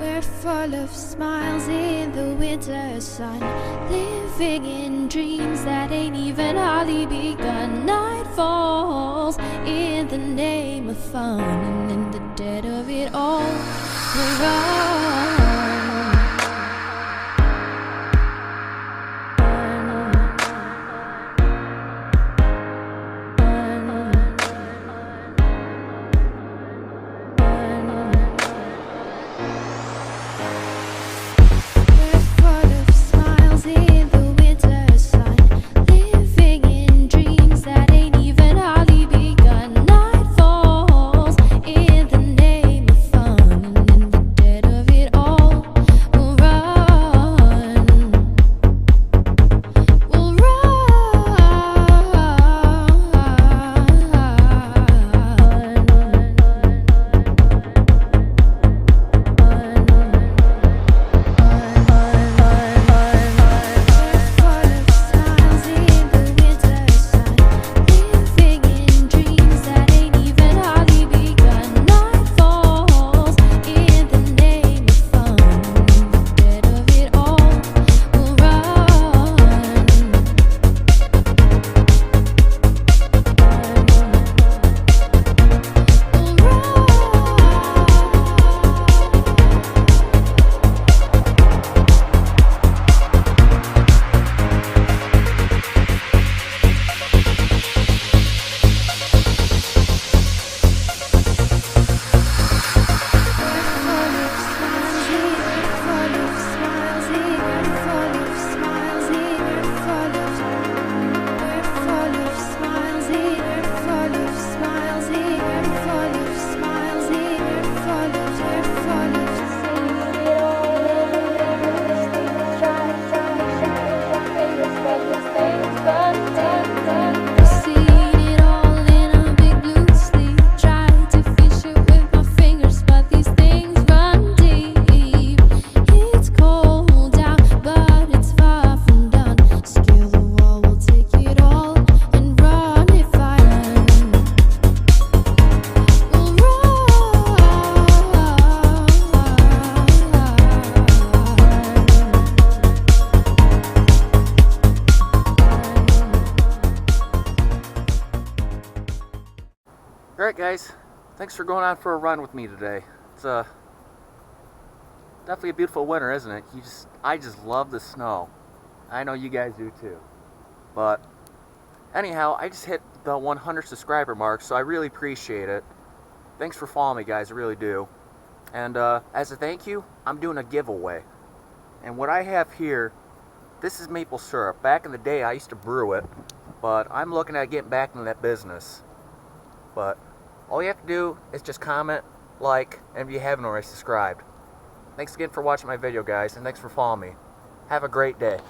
We're full of smiles in the winter sun, living in dreams that ain't even hardly begun. Night falls in the name of fun, and in the dead of it all, we're on. Alright guys, thanks for going on for a run with me today. It's definitely a beautiful winter, isn't it? I just love the snow. I know you guys do too. But anyhow, I just hit the 100 subscriber mark, so I really appreciate it. Thanks for following me, guys, I really do. And as a thank you, I'm doing a giveaway. And what I have here, this is maple syrup. Back in the day, I used to brew it, but I'm looking at getting back into that business. But all you have to do is just comment, like, and if you haven't already, subscribed. Thanks again for watching my video, guys, and thanks for following me. Have a great day.